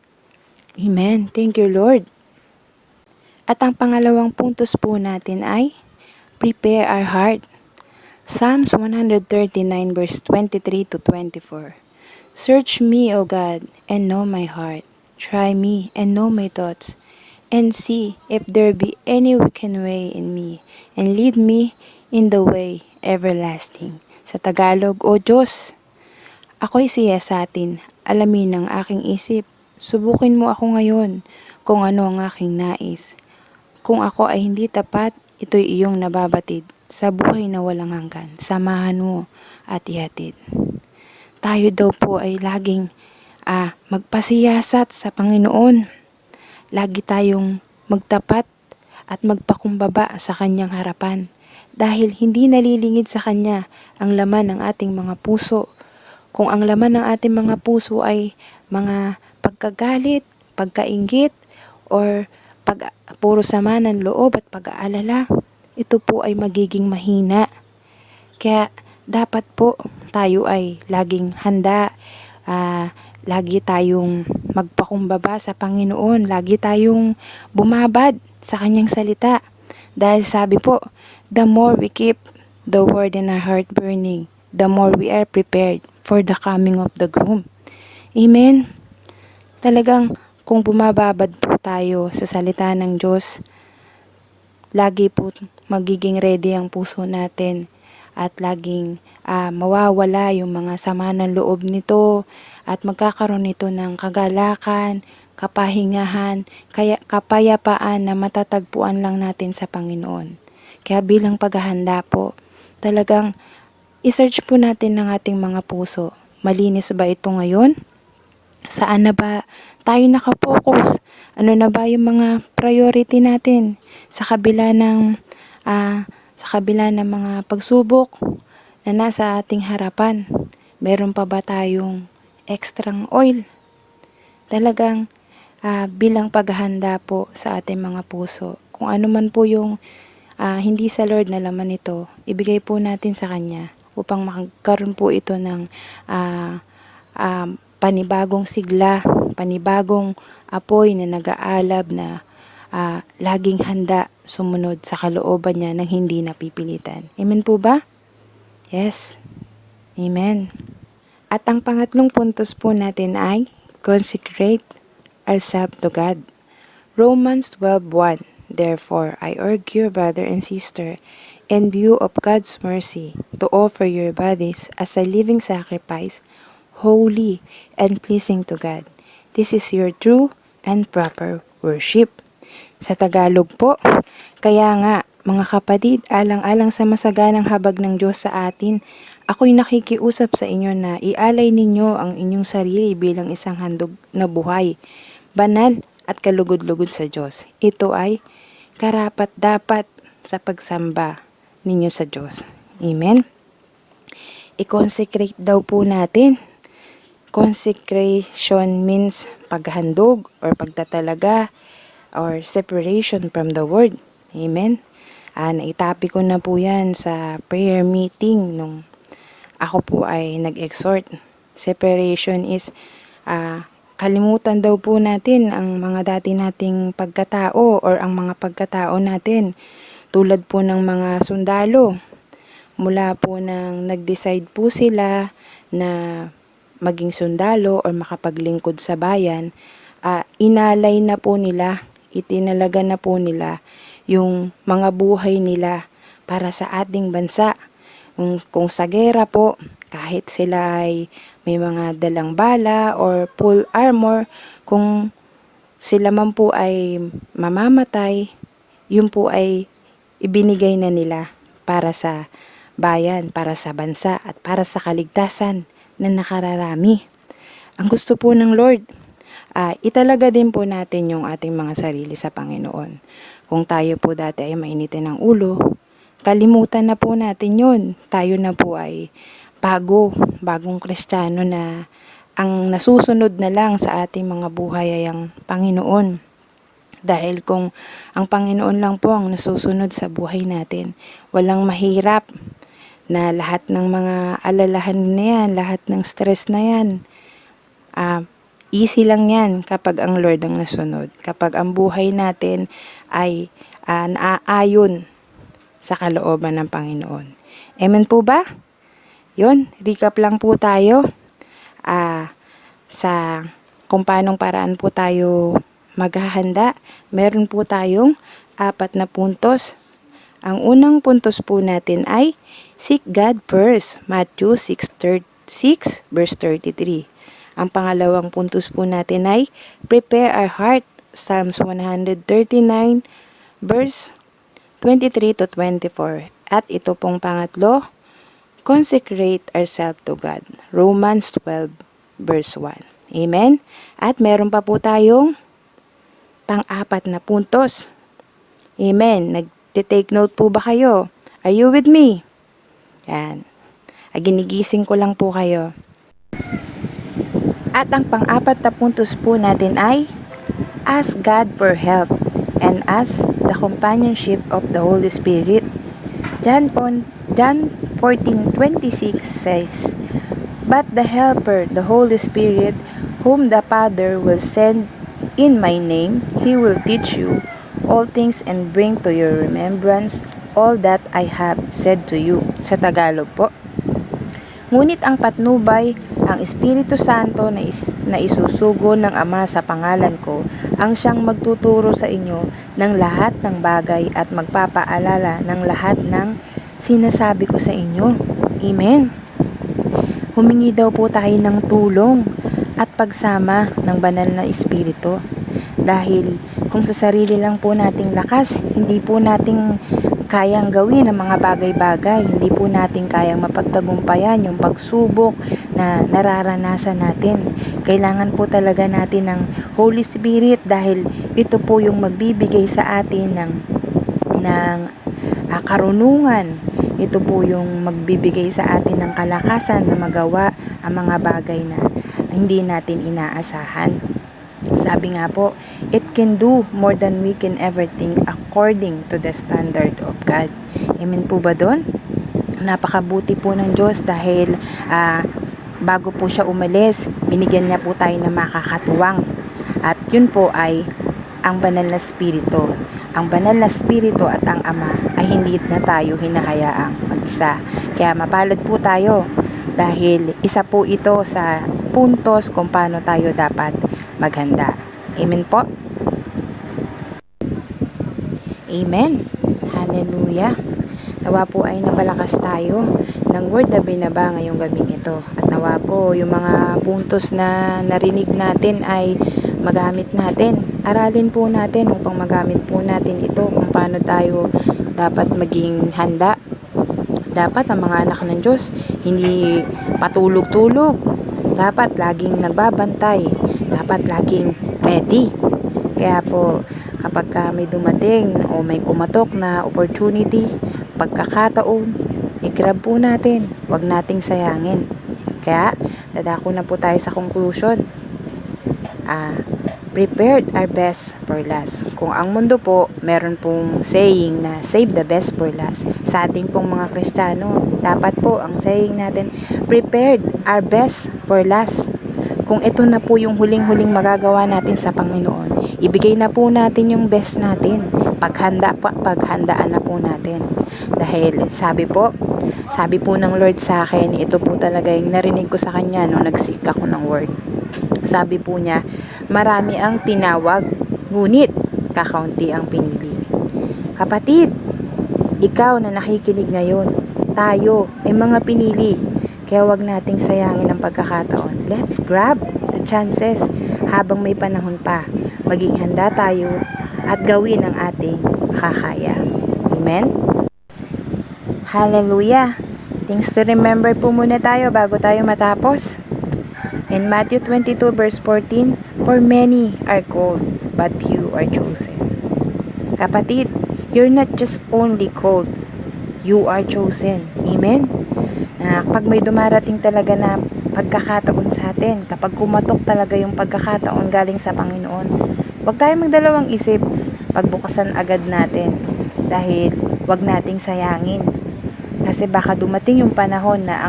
Amen. Thank you, Lord. At ang pangalawang puntos po natin ay prepare our heart. Psalms 139 verse 23 to 24. Search me, O God, and know my heart. Try me and know my thoughts, and see if there be any wicked way in me, and lead me in the way everlasting. Sa Tagalog, O Diyos, ako'y siyasatin, alamin ang aking isip. Subukin mo ako ngayon kung ano ang aking nais. Kung ako ay hindi tapat, ito'y iyong nababatid sa buhay na walang hanggan. Samahan mo at ihatid. Tayo daw po ay laging magpasiyasat sa Panginoon. Lagi tayong magtapat at magpakumbaba sa Kanyang harapan. Dahil hindi nalilingid sa Kanya ang laman ng ating mga puso. Kung ang laman ng ating mga puso ay mga pagkagalit, pagkainggit, or puro sama ng loob at pag-aalala, ito po ay magiging mahina. Kaya dapat po tayo ay laging handa, lagi tayong magpakumbaba sa Panginoon, lagi tayong bumabad sa Kanyang salita. Dahil sabi po, the more we keep the word in our heart burning, the more we are prepared for the coming of the groom. Amen. Talagang kung bumababad po tayo sa salita ng Diyos, lagi po magiging ready ang puso natin at laging mawawala yung mga sama ng loob nito at magkakaroon nito ng kagalakan, kapahingahan, kapayapaan na matatagpuan lang natin sa Panginoon. Kaya bilang paghahanda po, talagang isearch po natin ng ating mga puso. Malinis ba ito ngayon? Saan na ba tayo nakapokus? Ano na ba yung mga priority natin sa kabila ng mga pagsubok na nasa ating harapan? Meron pa ba tayong extrang oil? Talagang bilang paghahanda po sa ating mga puso, kung ano man po yung hindi sa Lord na laman ito, ibigay po natin sa Kanya upang magkaroon po ito ng panibagong sigla, panibagong apoy na nag-aalab na laging handa sumunod sa kalooban niya nang hindi napipilitan. Amen po ba? Yes. Amen. At ang pangatlong puntos po natin ay consecrate ourselves to God. Romans 12:1. Therefore, I urge you, brother and sister, in view of God's mercy, to offer your bodies as a living sacrifice, holy and pleasing to God. This is your true and proper worship. Sa Tagalog po, kaya nga, mga kapatid, alang-alang sa masaganang habag ng Diyos sa atin, ako'y nakikiusap sa inyo na ialay ninyo ang inyong sarili bilang isang handog na buhay, banal at kalugod-lugod sa Diyos. Ito ay karapat-dapat sa pagsamba ninyo sa Diyos. Amen? I-consecrate daw po natin. Consecration means paghandog or pagtatalaga or separation from the word. Amen? Naitapi ko na po yan sa prayer meeting nung ako po ay nag-exhort. Separation is kalimutan daw po natin ang mga dati nating pagkatao or ang mga pagkatao natin. Tulad po ng mga sundalo. Mula po nang nag-decide po sila na maging sundalo or makapaglingkod sa bayan, inalay na po nila, itinalaga na po nila yung mga buhay nila para sa ating bansa. Kung sa gera po, kahit sila ay may mga dalang bala or full armor, kung sila man po ay mamamatay, yun po ay ibinigay na nila para sa bayan, para sa bansa at para sa kaligtasan na nakararami. Ang gusto po ng Lord, italaga din po natin yung ating mga sarili sa Panginoon. Kung tayo po dati ay mainitin ng ulo, kalimutan na po natin yun. Tayo na po ay bagong Kristiyano na ang nasusunod na lang sa ating mga buhay ay ang Panginoon. Dahil kung ang Panginoon lang po ang nasusunod sa buhay natin, walang mahirap na lahat ng mga alalahan na yan, lahat ng stress na yan, Easy lang yan kapag ang Lord ang nasunod. Kapag ang buhay natin ay naaayon sa kalooban ng Panginoon. Amen po ba? Yun, recap lang po tayo sa kung paanong paraan po tayo maghahanda. Meron po tayong 4 na puntos. Ang unang puntos po natin ay seek God first, Matthew 6 verse 33. Ang pangalawang puntos po natin ay prepare our heart, Psalms 139 verse 23 to 24. At ito pong pangatlo, consecrate ourselves to God, Romans 12 verse 1. Amen? At meron pa po tayong pang-4 na puntos. Amen? Nag-take note po ba kayo? Are you with me? Yan. Ginigising ko lang po kayo. At ang pang-4 na puntos po natin ay ask God for help and ask the companionship of the Holy Spirit. John 14:26 says, but the Helper, the Holy Spirit, whom the Father will send in my name, He will teach you all things and bring to your remembrance all that I have said to you. Sa Tagalog po. Ngunit ang patnubay, ang Espiritu Santo na isusugo ng Ama sa pangalan ko, ang siyang magtuturo sa inyo ng lahat ng bagay at magpapaalala ng lahat ng sinasabi ko sa inyo. Amen. Humingi daw po tayo ng tulong at pagsama ng banal na Espiritu. Dahil kung sa sarili lang po nating lakas, hindi po nating kayang gawin ang mga bagay-bagay. Hindi po natin kayang mapagtagumpayan yung pagsubok na nararanasan natin. Kailangan po talaga natin ng Holy Spirit dahil ito po yung magbibigay sa atin ng karunungan. Ito po yung magbibigay sa atin ng kalakasan na magawa ang mga bagay na hindi natin inaasahan. Sabi nga po, it can do more than we can ever think according to the standard of God. Amen po ba doon? Napakabuti po ng Diyos dahil bago po siya umalis, binigyan niya po tayo ng makakatuwang. At yun po ay ang banal na Espiritu. Ang banal na Espiritu at ang Ama ay hindi na tayo hinahayaang mag-isa. Kaya mapalad po tayo dahil isa po ito sa puntos kung paano tayo dapat maghanda. Amen po? Amen. Hallelujah. Nawa po ay napalakas tayo ng word na binaba ngayong gabing ito. At nawa po yung mga puntos na narinig natin ay magamit natin. Aralin po natin upang magamit po natin ito kung paano tayo dapat maging handa. Dapat ang mga anak ng Diyos hindi patulog-tulog. Dapat laging nagbabantay. Dapat laging ready. Kaya po kapag may dumating o may kumatok na opportunity, pagkakataon, i-grab po natin. Huwag nating sayangin. Kaya dadako na po tayo sa conclusion. Prepared our best for last. Kung ang mundo po, meron pong saying na save the best for last. Sa ating pong mga Kristiyano, dapat po ang saying natin, prepared our best for last. Kung ito na po yung huling-huling magagawa natin sa Panginoon, ibigay na po natin yung best natin. Paghandaan na po natin. Dahil sabi po ng Lord sa akin, ito po talaga yung narinig ko sa Kanya nung nagsik ako ng word. Sabi po niya, marami ang tinawag, ngunit kakaunti ang pinili. Kapatid, ikaw na nakikinig ngayon, tayo may mga pinili. Kaya wag nating sayangin ang pagkakataon. Let's grab the chances habang may panahon pa. Maging handa tayo at gawin ang ating makakaya. Amen? Hallelujah! Things to remember po muna tayo bago tayo matapos. In Matthew 22 verse 14, for many are called, but few are chosen. Kapatid, you're not just only called, you are chosen. Amen? Kapag may dumarating talaga na pagkakataon sa atin, kapag kumatok talaga yung pagkakataon galing sa Panginoon, huwag tayong magdalawang isip, pagbukasan agad natin. Dahil huwag nating sayangin. Kasi baka dumating yung panahon na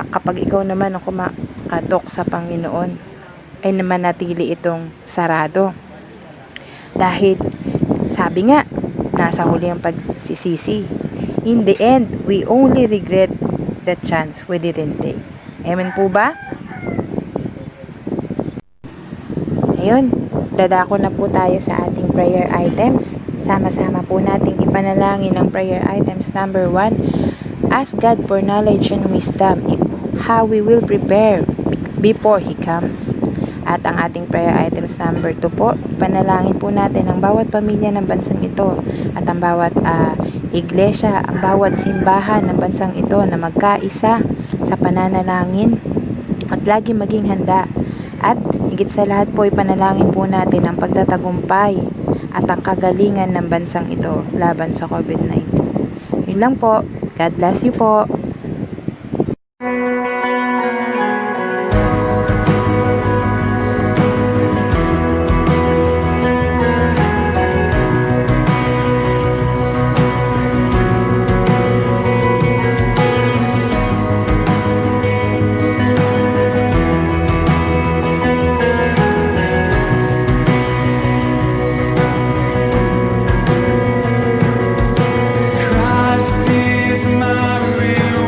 kapag ikaw naman ang kumakatok sa Panginoon, ay manatili itong sarado. Dahil sabi nga, nasa huli ang pagsisisi. In the end, we only regret the chance we didn't take. Amen po ba? Ayun, dadako na po tayo sa ating prayer items. Sama-sama po nating ipanalangin ang prayer items number 1. Ask God for knowledge and wisdom how we will prepare before He comes. At ang ating prayer items number 2 po, panalangin po natin ang bawat pamilya ng bansang ito at ang bawat iglesia, ang bawat simbahan ng bansang ito na magkaisa sa pananalangin at lagi maging handa. At higit sa lahat po, ipanalangin po natin ang pagtatagumpay at ang kagalingan ng bansang ito laban sa COVID-19. Yun lang po. God bless you po. Christ is my real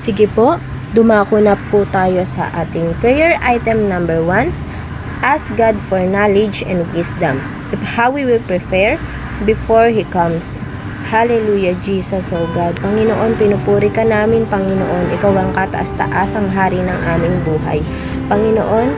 Sige po, dumako na po tayo sa ating prayer item number 1. Ask God for knowledge and wisdom of how we will prepare before He comes. Hallelujah, Jesus, O God. Panginoon, pinupuri ka namin, Panginoon. Ikaw ang kataas-taasang hari ng aming buhay. Panginoon,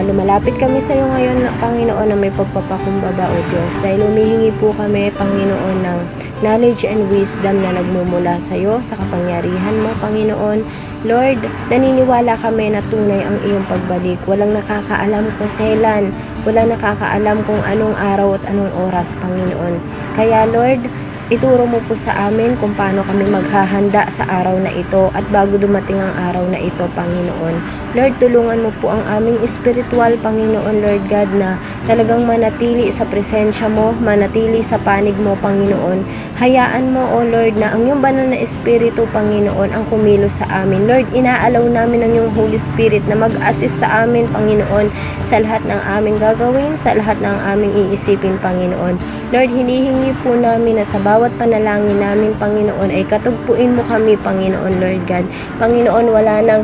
lumalapit kami sa iyo ngayon, Panginoon, na may pagpapakumbaba, O Diyos. Dahil humihingi po kami, Panginoon, ng knowledge and wisdom na nagmumula sa iyo, sa kapangyarihan mo, Panginoon. Lord, naniniwala kami na tunay ang iyong pagbalik. Walang nakakaalam kung kailan, walang nakakaalam kung anong araw at anong oras, Panginoon. Kaya, Lord, ituro mo po sa amin kung paano kami maghahanda sa araw na ito at bago dumating ang araw na ito, Panginoon. Lord, tulungan mo po ang aming espiritual, Panginoon, Lord God, na talagang manatili sa presensya mo, manatili sa panig mo, Panginoon. Hayaan mo, O Lord, na ang iyong banal na espiritu, Panginoon, ang kumilos sa amin. Lord, inaalaw namin ang iyong Holy Spirit na mag-assist sa amin, Panginoon, sa lahat ng aming gagawin, sa lahat ng aming iisipin, Panginoon. Lord, hinihingi po namin na sa bawat panalangin namin, Panginoon, ay katugpuin mo kami, Panginoon, Lord God. Panginoon, wala nang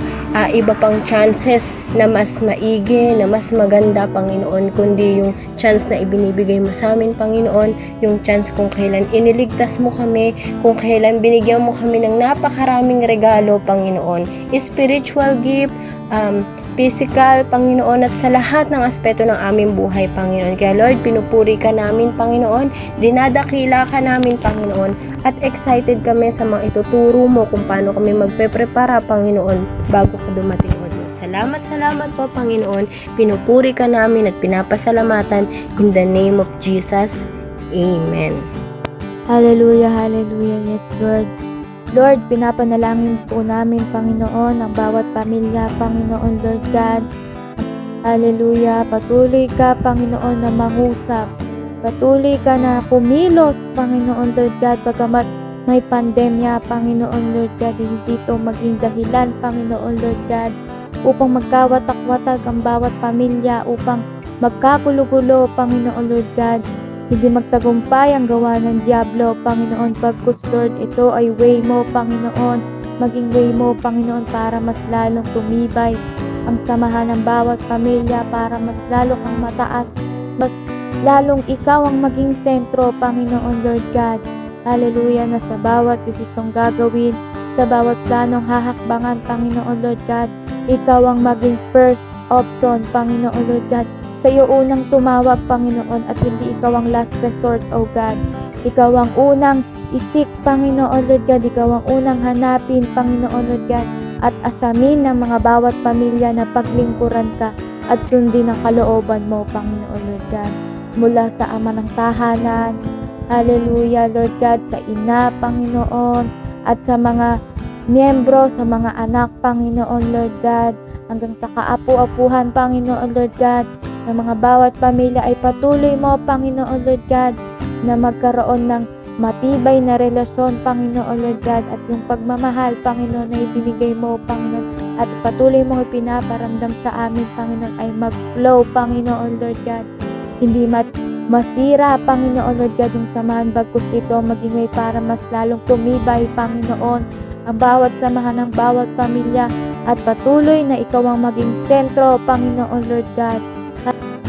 iba pang chances na mas maigi, na mas maganda, Panginoon, kundi yung chance na ibinibigay mo sa amin, Panginoon, yung chance kung kailan iniligtas mo kami, kung kailan binigyan mo kami ng napakaraming regalo, Panginoon, spiritual gift, physical, Panginoon, at sa lahat ng aspeto ng aming buhay, Panginoon. Kaya Lord, pinupuri ka namin, Panginoon, dinadakila ka namin, Panginoon, at excited kami sa mga ituturo mo kung paano kami magpe-prepara, Panginoon, bago ka dumating, O Diyos. Salamat po, Panginoon. Pinupuri ka namin at pinapasalamatan in the name of Jesus. Amen. Hallelujah, hallelujah. Yes, Lord. Lord, pinapanalangin po namin, Panginoon, ang bawat pamilya, Panginoon, Lord God. Hallelujah. Patuloy ka, Panginoon, na mangusap. Patuloy ka na kumilos, Panginoon, Lord God, pagamat may pandemya, Panginoon, Lord God, hindi ito maging dahilan, Panginoon, Lord God, upang magkawatak-watak ang bawat pamilya, upang magkagulo-gulo, Panginoon, Lord God. Hindi magtagumpay ang gawa ng Diablo, Panginoon, pagkus, Lord, ito ay way mo, Panginoon, maging way mo, Panginoon, para mas lalong tumibay ang samahan ng bawat pamilya, para mas lalo kang mataas, mas lalong ikaw ang maging sentro, Panginoon, Lord God. Hallelujah, na sa bawat desisyong gagawin, sa bawat planong hahakbangan, Panginoon, Lord God, ikaw ang maging first option, Panginoon, Lord God. Sa iyo unang tumawag, Panginoon, at hindi ikaw ang last resort, O God. Ikaw ang unang isik, Panginoon, Lord God. Ikaw ang unang hanapin, Panginoon, Lord God, at asamin ng mga bawat pamilya na paglingkuran ka at sundin ang kalooban mo, Panginoon, Lord God. Mula sa ama ng tahanan, hallelujah, Lord God, sa ina, Panginoon, at sa mga miyembro, sa mga anak, Panginoon, Lord God, hanggang sa kaapu-apuhan, Panginoon, Lord God, ng mga bawat pamilya ay patuloy mo, Panginoon, Lord God, na magkaroon ng matibay na relasyon, Panginoon, Lord God, at yung pagmamahal, Panginoon, na ibinigay mo, Panginoon, at patuloy mo ipinaparamdam sa amin, Panginoon, ay mag-flow, Panginoon, Lord God. Hindi masira, Panginoon, Lord God, yung samahan, bagkus ito maging may para mas lalong tumibay, Panginoon, ang bawat samahan ng bawat pamilya, at patuloy na ikaw ang maging sentro, Panginoon, Lord God.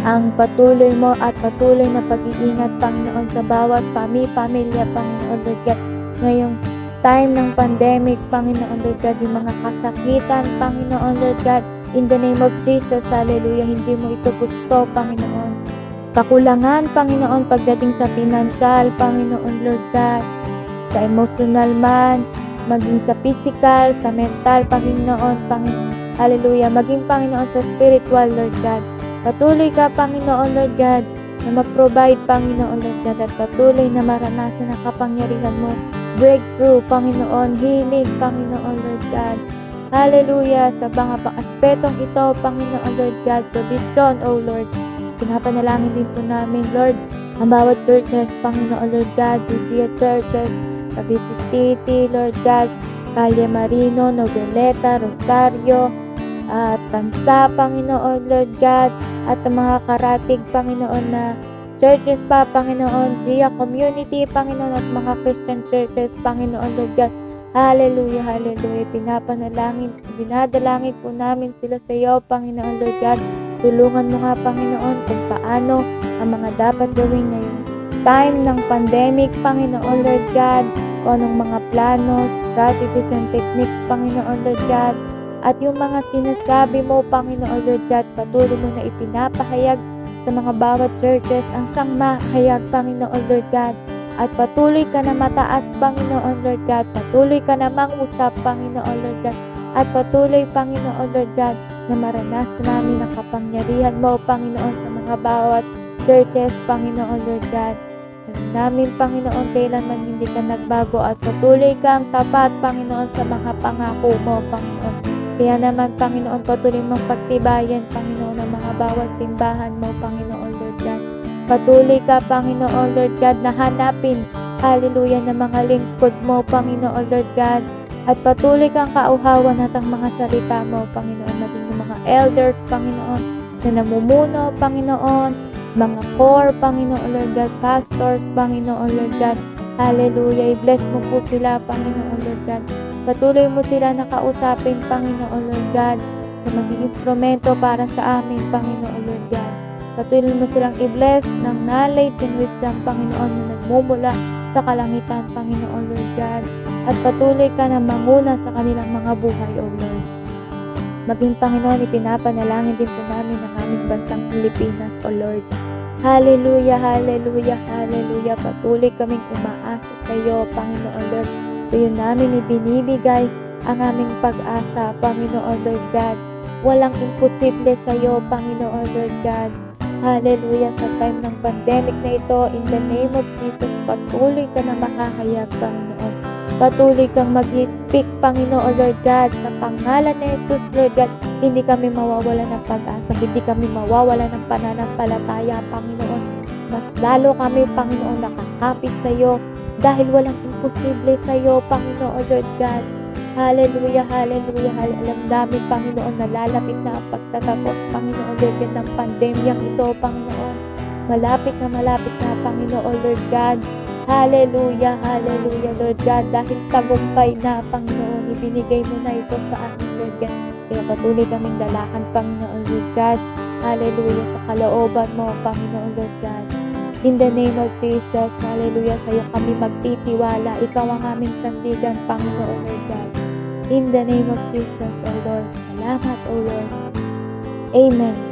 Ang patuloy mo at patuloy na pag-iingat, Panginoon, sa bawat pamilya, Panginoon, Lord God. Ngayong time ng pandemic, Panginoon, Lord God, yung mga kasakitan, Panginoon, Lord God, in the name of Jesus, hallelujah, hindi mo ito gusto, Panginoon. Kakulangan, Panginoon, pagdating sa financial, Panginoon, Lord God, sa emotional man, maging sa physical, sa mental, Panginoon, hallelujah, maging, Panginoon, sa spiritual, Lord God. Patuloy ka, Panginoon, Lord God, na mag-provide, Panginoon, Lord God, at patuloy na maranasan ang kapangyarihan mo. Breakthrough, Panginoon, healing, Panginoon, Lord God. Hallelujah, sa mga pang-aspetong ito, Panginoon, Lord God, provision, O Lord. Pinapanalangin din po namin, Lord, ang bawat churches, Panginoon, Lord God, Lucia Churches, Cavite City, Lord God, Calle Marino, Noveleta, Rosario, at Tansa, Panginoon, Lord God, at ang mga karatig, Panginoon, na churches pa, Panginoon, Gia Community, Panginoon, at mga Christian churches, Panginoon, Lord God, Hallelujah, hallelujah. Dinadalangin po namin sila sa iyo, Panginoon Lord God. Tulungan mo nga, Panginoon, kung paano ang mga dapat gawin ngayon. Time ng pandemic, Panginoon Lord God, kung anong mga plano, strategies and techniques, Panginoon Lord God. At yung mga sinasabi mo, Panginoon Lord God, patuloy mo na ipinapahayag sa mga bawat churches ang sangmahayag, Panginoon Lord God. At patuloy ka na mataas, Panginoon Lord God. Patuloy ka na mangusap, Panginoon Lord God. At patuloy, Panginoon Lord God, na maranasan namin ang kapangyarihan mo, Panginoon, sa mga bawat churches, Panginoon Lord God. Alam namin, Panginoon, kailanman hindi ka nagbago at patuloy kang tapat, Panginoon, sa mga pangako mo, Panginoon. Kaya naman, Panginoon, patuloy mong pagtibayan, Panginoon, ang mga bawat simbahan mo, Panginoon Lord God. Patuloy ka, Panginoon Lord God, na hanapin, hallelujah, ng mga lingkod mo, Panginoon Lord God. At patuloy kang kauhawan at ang mga salita mo, Panginoon, maging yung mga elders, Panginoon, na namumuno, Panginoon, mga core, Panginoon Lord God, pastors, Panginoon Lord God, hallelujah, i-bless mo po sila, Panginoon Lord God. Patuloy mo sila na kausapin, Panginoon Lord God, na maging instrumento para sa amin, Panginoon Lord God. Patuloy mo silang i-bless ng knowledge and wisdom, Panginoon, na nagmumula sa kalangitan, Panginoon Lord God. At patuloy ka na manguna sa kanilang mga buhay, O Lord. Maging Panginoon, ipinapanalangin din po namin ang aming bansang Pilipinas, O Lord. Hallelujah, hallelujah, hallelujah. Patuloy kaming umaasa sa iyo, Panginoon Lord. Sa iyo namin ibinibigay ang aming pag-asa, Panginoon Lord God. Walang imposible sa iyo, Panginoon Lord God. Hallelujah, sa time ng pandemic na ito, in the name of Jesus, patuloy ka na makahayag, Panginoon. Patuloy kang mag-speak, Panginoon Lord God, sa pangalan ni Jesus, Lord God. Hindi kami mawawala ng pag-asa, hindi kami mawawala ng pananampalataya, Panginoon. Mas lalo kami, Panginoon, nakakapit sa iyo dahil walang imposible sa iyo, Panginoon Lord God. Hallelujah, hallelujah, hallelujah. Alam namin, Panginoon, na lalapit na ang pagtatapos, Panginoon Lord God, ng pandemyang ito, Panginoon. Malapit na, Panginoon Lord God. Hallelujah, hallelujah, Lord God. Dahil tagumpay na, Panginoon, ibinigay mo na ito sa amin, Lord God. Kaya patuloy kaming dalakan, Panginoon Lord God. Hallelujah, sa kalooban mo, Panginoon Lord God. In the name of Jesus, hallelujah, sa iyo kami magtitiwala. Ikaw ang aming sandigan, Panginoon Lord God. In the name of Jesus, O Lord. Salamat, O Lord. Amen.